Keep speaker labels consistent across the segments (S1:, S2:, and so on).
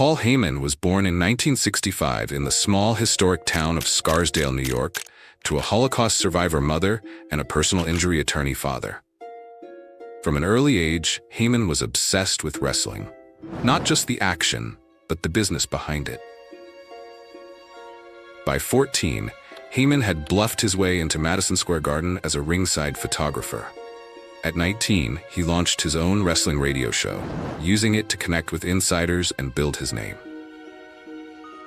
S1: Paul Heyman was born in 1965 in the small historic town of Scarsdale, New York, to a Holocaust survivor mother and a personal injury attorney father. From an early age, Heyman was obsessed with wrestling. Not just the action, but the business behind it. By 14, Heyman had bluffed his way into Madison Square Garden as a ringside photographer. At 19, he launched his own wrestling radio show, using it to connect with insiders and build his name.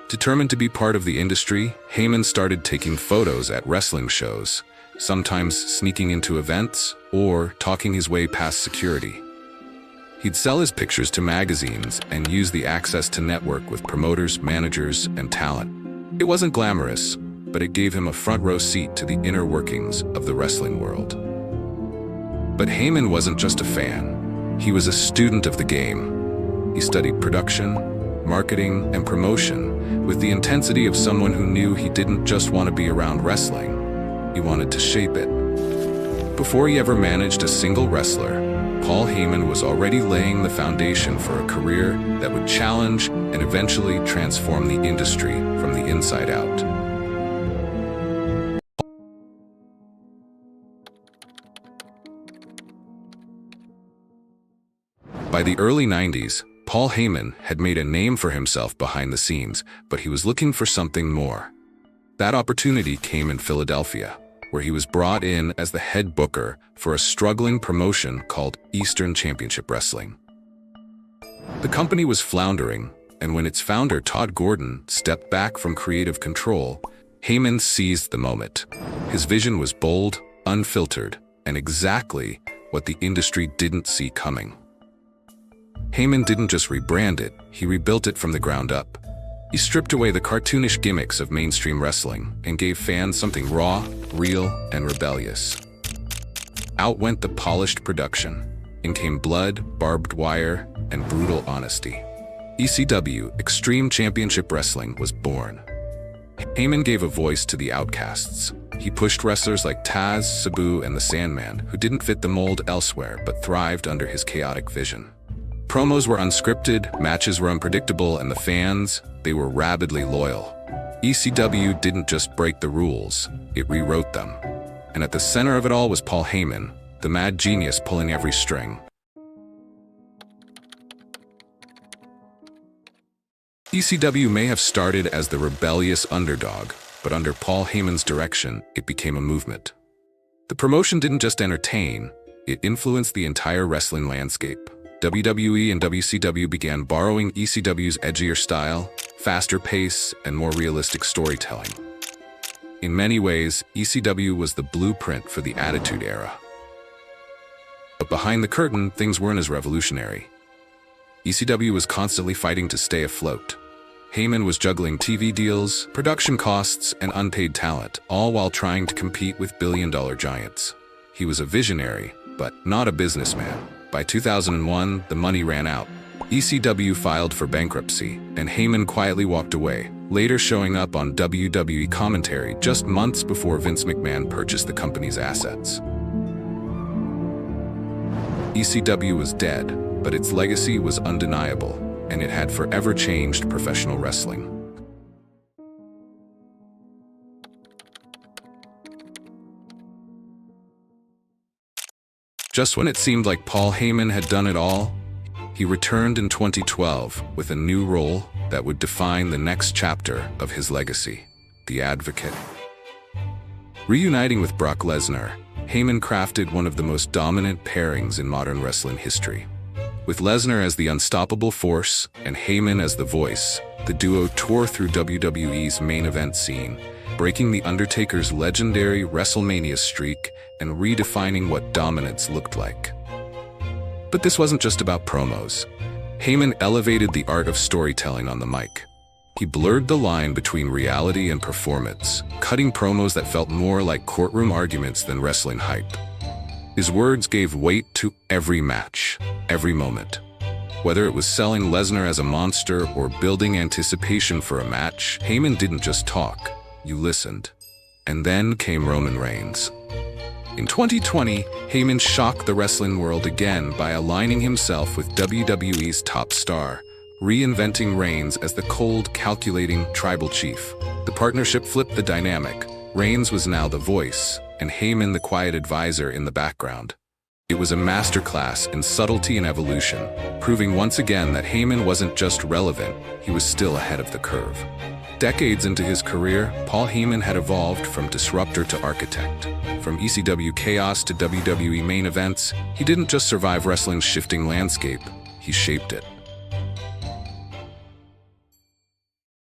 S1: Determined to be part of the industry, Heyman started taking photos at wrestling shows, sometimes sneaking into events or talking his way past security. He'd sell his pictures to magazines and use the access to network with promoters, managers, and talent. It wasn't glamorous, but it gave him a front row seat to the inner workings of the wrestling world. But Heyman wasn't just a fan. He was a student of the game. He studied production, marketing, and promotion with the intensity of someone who knew he didn't just want to be around wrestling. He wanted to shape it. Before he ever managed a single wrestler, Paul Heyman was already laying the foundation for a career that would challenge and eventually transform the industry from the inside out. By the early 90s, Paul Heyman had made a name for himself behind the scenes, but he was looking for something more. That opportunity came in Philadelphia, where he was brought in as the head booker for a struggling promotion called Eastern Championship Wrestling. The company was floundering, and when its founder, Todd Gordon, stepped back from creative control, Heyman seized the moment. His vision was bold, unfiltered, and exactly what the industry didn't see coming. Heyman didn't just rebrand it, he rebuilt it from the ground up. He stripped away the cartoonish gimmicks of mainstream wrestling and gave fans something raw, real, and rebellious. Out went the polished production. In came blood, barbed wire, and brutal honesty. ECW, Extreme Championship Wrestling, was born. Heyman gave a voice to the outcasts. He pushed wrestlers like Taz, Sabu, and the Sandman, who didn't fit the mold elsewhere but thrived under his chaotic vision. Promos were unscripted, matches were unpredictable, and the fans, they were rabidly loyal. ECW didn't just break the rules, it rewrote them. And at the center of it all was Paul Heyman, the mad genius pulling every string. ECW may have started as the rebellious underdog, but under Paul Heyman's direction, it became a movement. The promotion didn't just entertain, it influenced the entire wrestling landscape. WWE and WCW began borrowing ECW's edgier style, faster pace, and more realistic storytelling. In many ways, ECW was the blueprint for the Attitude Era. But behind the curtain, things weren't as revolutionary. ECW was constantly fighting to stay afloat. Heyman was juggling TV deals, production costs, and unpaid talent, all while trying to compete with billion-dollar giants. He was a visionary, but not a businessman. By 2001, the money ran out. ECW filed for bankruptcy, and Heyman quietly walked away, later showing up on WWE commentary just months before Vince McMahon purchased the company's assets. ECW was dead, but its legacy was undeniable, and it had forever changed professional wrestling. Just when it seemed like Paul Heyman had done it all, he returned in 2012 with a new role that would define the next chapter of his legacy, the Advocate. Reuniting with Brock Lesnar, Heyman crafted one of the most dominant pairings in modern wrestling history. With Lesnar as the unstoppable force and Heyman as the voice, the duo tore through WWE's main event scene, breaking The Undertaker's legendary WrestleMania streak and redefining what dominance looked like. But this wasn't just about promos. Heyman elevated the art of storytelling on the mic. He blurred the line between reality and performance, cutting promos that felt more like courtroom arguments than wrestling hype. His words gave weight to every match, every moment. Whether it was selling Lesnar as a monster or building anticipation for a match, Heyman didn't just talk, you listened. And then came Roman Reigns. In 2020, Heyman shocked the wrestling world again by aligning himself with WWE's top star, reinventing Reigns as the cold, calculating tribal chief. The partnership flipped the dynamic. Reigns was now the voice, and Heyman the quiet advisor in the background. It was a masterclass in subtlety and evolution, proving once again that Heyman wasn't just relevant, he was still ahead of the curve. Decades into his career, Paul Heyman had evolved from disruptor to architect. From ECW chaos to WWE main events, he didn't just survive wrestling's shifting landscape, he shaped it.